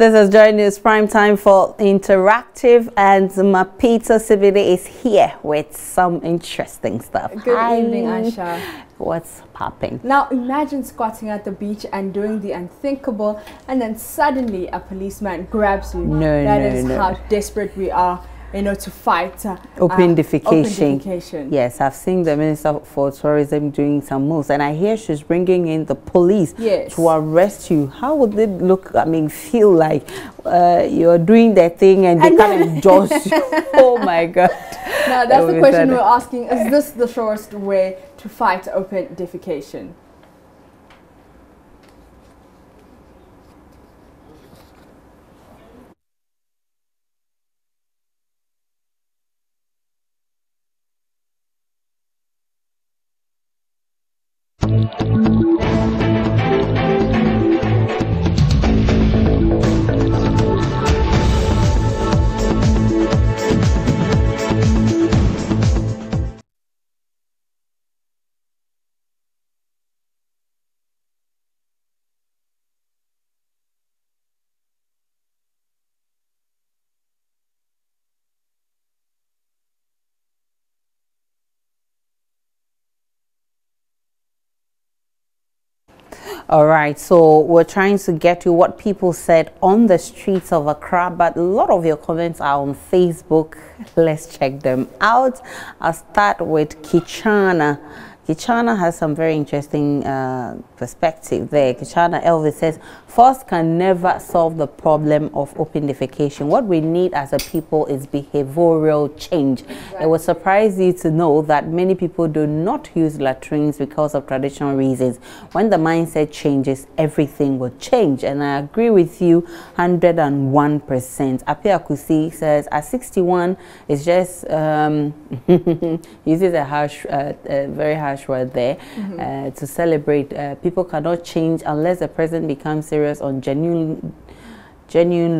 This is Joy News Prime Time for Interactive, and Mapito Sibide is here with some interesting stuff. Good evening, Aisha. What's popping? Now imagine squatting at the beach and doing the unthinkable, and then suddenly a policeman grabs you. That is how desperate we are, to fight open defecation. Open defecation. Yes, I've seen the Minister for Tourism doing some moves, and I hear she's bringing in the police to arrest you. How would it look? I mean, feel like you're doing that thing and they come and judge you. Oh my God. Now that's the question we're asking. Is this the surest way to fight open defecation? All right, so we're trying to get to what people said on the streets of Accra, but a lot of your comments are on Facebook. Let's check them out. I'll start with Kichana. Kichana has some very interesting perspective there. Kichana Elvis says, force can never solve the problem of open defecation. What we need as a people is behavioral change. Exactly. It will surprise you to know that many people do not use latrines because of traditional reasons. When the mindset changes, everything will change. And I agree with you 101%. Apia Kusi says, at 61, it's just, uses a very harsh word there, to celebrate. People cannot change unless the president becomes serious on genuine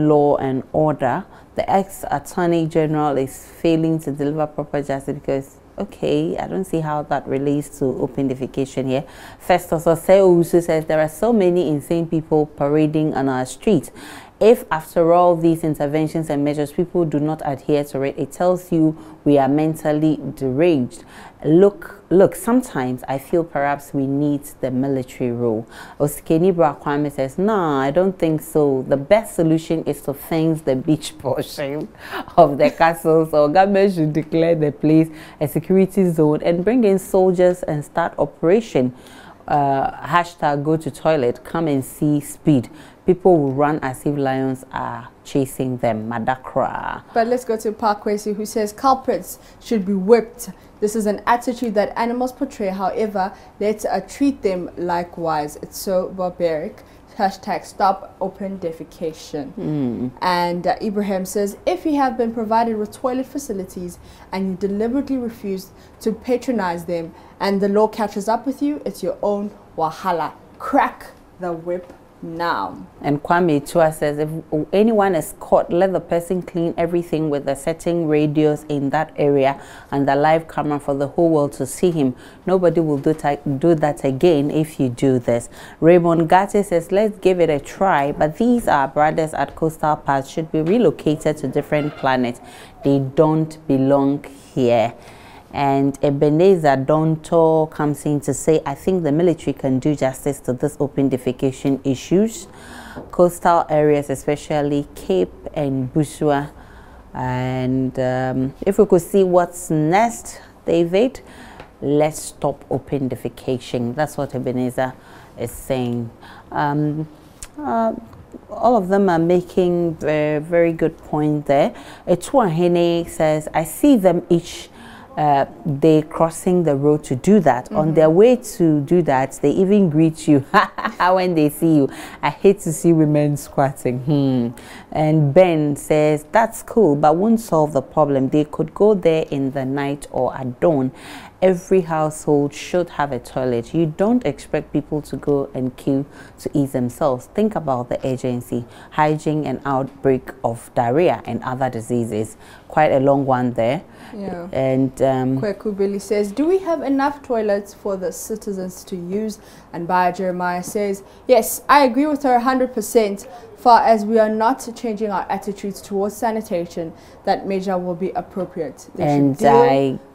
law and order. The ex-attorney general is failing to deliver proper justice because, okay, I don't see how that relates to open defecation here. Festus Oseusu says there are so many insane people parading on our streets. If after all these interventions and measures people do not adhere to it, it tells you we are mentally deranged. Look, sometimes I feel perhaps we need the military rule. Oskeni Brakwame says, no, I don't think so. The best solution is to fence the beach portion of the castles, or government should declare the place a security zone and bring in soldiers and start operation. Hashtag go to toilet, come and see speed. People will run as if lions are chasing them. Madakra. But let's go to Parkwesi, who says culprits should be whipped. This is an attitude that animals portray. However, let's treat them likewise. It's so barbaric. Hashtag stop open defecation. And Ibrahim says, if you have been provided with toilet facilities and you deliberately refuse to patronize them and the law catches up with you, it's your own wahala. Crack the whip now. And Kwame Tua says, if anyone is caught, let the person clean everything with the setting radios in that area and the live camera for the whole world to see him. Nobody will do that again if you do this. Raymond Gatti says, let's give it a try, but these our brothers at Coastal Pass should be relocated to different planets. They don't belong here. And Ebenezer Donto comes in to say, I think the military can do justice to this open defecation issues. Coastal areas, especially Cape and Bushua. And if we could see what's next, David, let's stop open defecation. That's what Ebenezer is saying. All of them are making a very good point there. Etuahene says, I see them each they crossing the road to do that. On their way to do that, they even greet you when they see you. I hate to see women squatting. And Ben says, that's cool, but won't solve the problem. They could go there in the night or at dawn. Every household should have a toilet. You don't expect people to go and queue to eat themselves. Think about the urgency, hygiene and outbreak of diarrhea and other diseases. Quite a long one there. Yeah. And Kweku Billy says, do we have enough toilets for the citizens to use? And Baya Jeremiah says, yes, I agree with her 100%. far as we are not changing our attitudes towards sanitation, that measure will be appropriate. And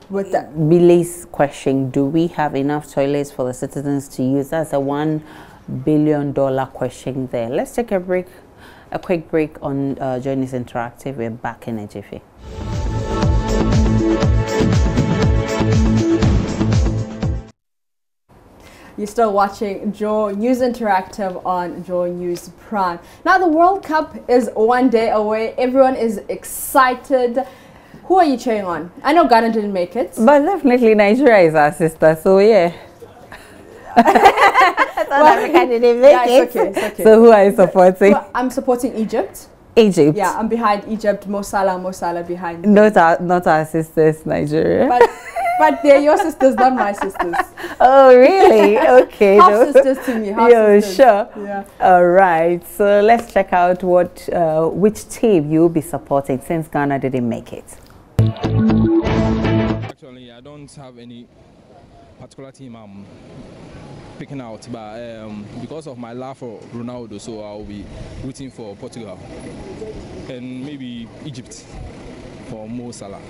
with that. Billy's question, do we have enough toilets for the citizens to use? That's a $1 billion question there. Let's take a break, a quick break on Journeys Interactive. We're back in a jiffy. You're still watching Joy News Interactive on Joy News Prime. Now the World Cup is one day away. Everyone is excited. Who are you cheering on? I know Ghana didn't make it. But definitely Nigeria is our sister, so yeah. South Africa didn't make it. It's okay, it's okay. So who are you supporting? Well, I'm supporting Egypt. Egypt? Yeah, I'm behind Egypt. Mo Salah behind. Not our sisters, Nigeria. But they're your sisters, not my sisters. Oh, really? Okay. Half sisters to me. Half sisters. Sure. Yeah. All right. So let's check out what which team you'll be supporting since Ghana didn't make it. Actually, I don't have any particular team I'm picking out, but because of my love for Ronaldo, so I'll be rooting for Portugal and maybe Egypt for Mo Salah.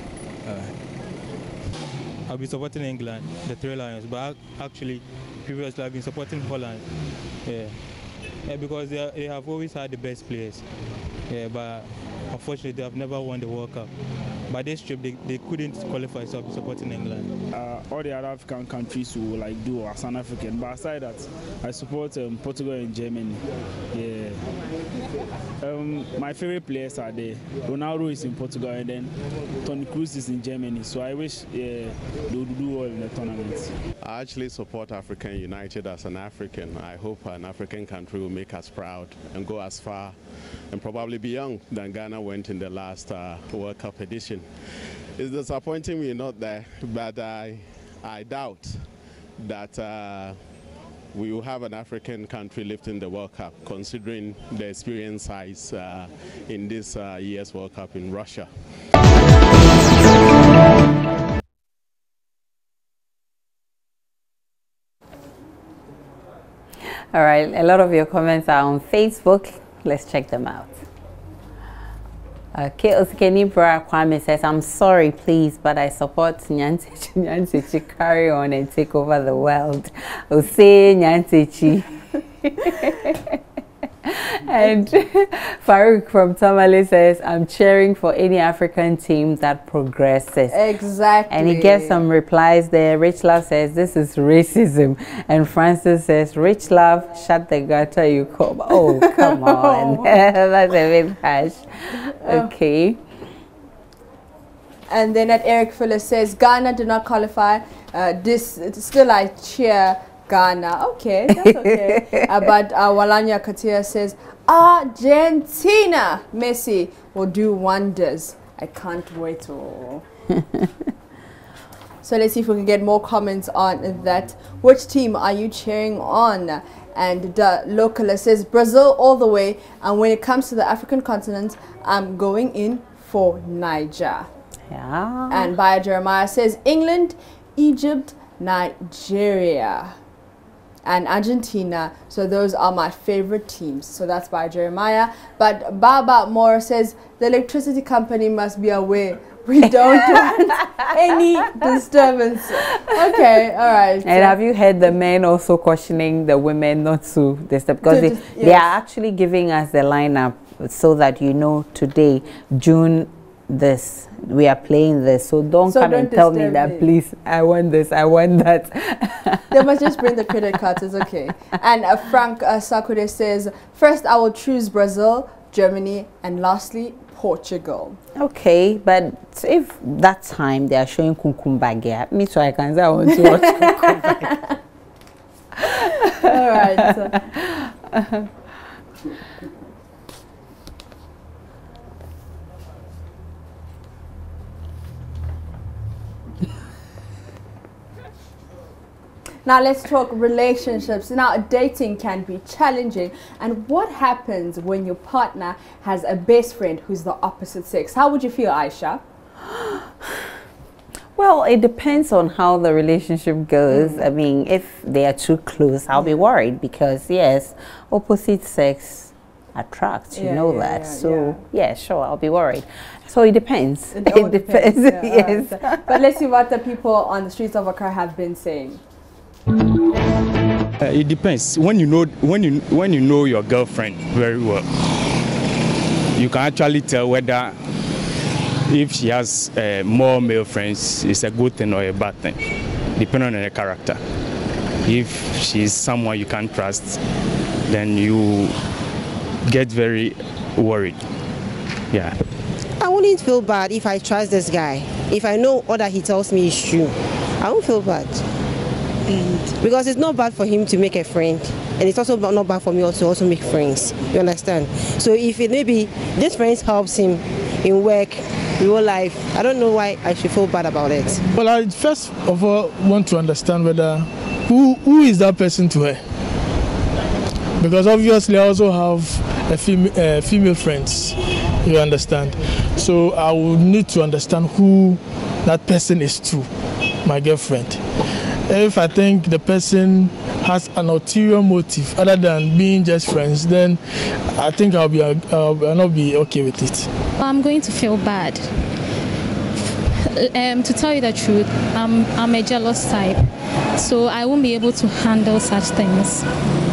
I'll be supporting England, the Three Lions, but actually, previously I've been supporting Holland. Yeah, because they have always had the best players. Yeah, but unfortunately they have never won the World Cup. But this trip they couldn't qualify, so I'll be supporting England. All the other African countries will like do as an African, but aside that, I support Portugal and Germany. Yeah. My favorite players are there. Ronaldo is in Portugal, and then Toni Kroos is in Germany. So I wish they would do well in the tournament. I actually support African United as an African. I hope an African country will make us proud and go as far and probably beyond than Ghana went in the last World Cup edition. It's disappointing we're not there, but I doubt that we will have an African country lifting the World Cup, considering the experience size in this year's World Cup in Russia. All right, a lot of your comments are on Facebook. Let's check them out. Okay, Kenibra Kwame says, I'm sorry, please, but I support Nyantichi to carry on and take over the world. Ose Nyantichi. And Farouk from Tamale says, I'm cheering for any African team that progresses. Exactly. And he gets some replies there. Rich Love says, this is racism. And Francis says, Rich Love, shut the gutter you come. Oh, come on. That's a bit harsh. Okay. And then at Eric Fuller says, Ghana did not qualify. Still I cheer Ghana. Okay, that's okay. But Walanya Katia says, Argentina, Messi will do wonders. I can't wait. Oh. So let's see if we can get more comments on that. Which team are you cheering on? And the Localer says, Brazil all the way. And when it comes to the African continent, I'm going in for Niger. Yeah. And Baya Jeremiah says, England, Egypt, Nigeria, and Argentina. So those are my favorite teams. So that's by Jeremiah. But Baba Moore says the electricity company must be aware we don't want any disturbance. Okay, all right. And have you heard the men also cautioning the women not to disturb? Because they are actually giving us the lineup so that you know today, June this, we are playing this. So don't come and tell me that, please, I want this, I want that. They must just bring the credit cards, it's okay. And Frank Sakude says, first I will choose Brazil, Germany, and lastly, Portugal. Okay, but if that time they are showing Kunkumbagia, me too, I can say I want to watch Kunkumbagia. All right. Now let's talk relationships. Now dating can be challenging. And what happens when your partner has a best friend who's the opposite sex? How would you feel, Aisha? Well, it depends on how the relationship goes. I mean, if they are too close, I'll be worried because yes, opposite sex, attract. You Yeah, know yeah, that. yeah, So yeah, sure, I'll be worried. So it depends. It all depends. Yeah, Yes. alright. But let's see what the people on the streets of Accra have been saying. It depends. When you know your girlfriend very well, you can actually tell whether if she has more male friends, it's a good thing or a bad thing, depending on her character. If she's someone you can't trust, then you get very worried. Yeah. I wouldn't feel bad if I trust this guy. If I know all that he tells me is true, I won't feel bad. Because it's not bad for him to make a friend, and it's also not bad for me to also make friends. You understand? So if it maybe this friends helps him in work, real life, I don't know why I should feel bad about it. Well, I first of all want to understand whether who is that person to her, because obviously I also have a female friends. You understand? So I will need to understand who that person is to my girlfriend. If I think the person has an ulterior motive other than being just friends, then I think I'll not be okay with it. I'm going to feel bad. To tell you the truth, I'm a jealous type, so I won't be able to handle such things.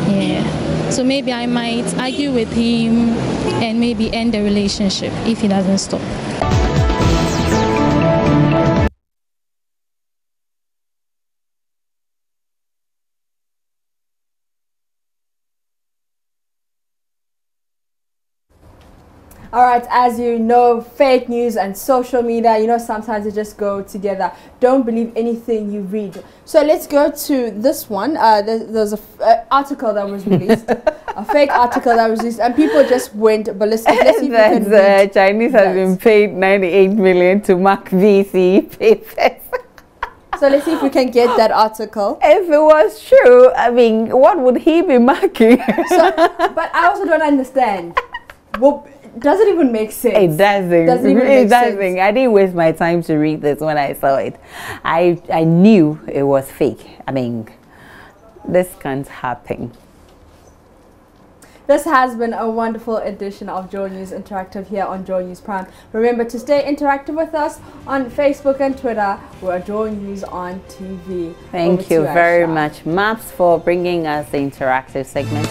Yeah. So maybe I might argue with him and maybe end the relationship if he doesn't stop. All right, as you know, fake news and social media, you know, sometimes they just go together. Don't believe anything you read. So let's go to this one. There's an article that was released, a fake article that was released, and people just went ballistic. Let's see if we can read Chinese has been paid 98 million to mark VC papers. So let's see if we can get that article. If it was true, I mean, what would he be marking? But I also don't understand. Well, does it even make sense? It doesn't. It doesn't. I didn't waste my time to read this when I saw it. I knew it was fake. I mean, this can't happen. This has been a wonderful edition of Joy News Interactive here on Joy News Prime. Remember to stay interactive with us on Facebook and Twitter. We're Joy News on TV. Thank you very much, Maps, for bringing us the interactive segment.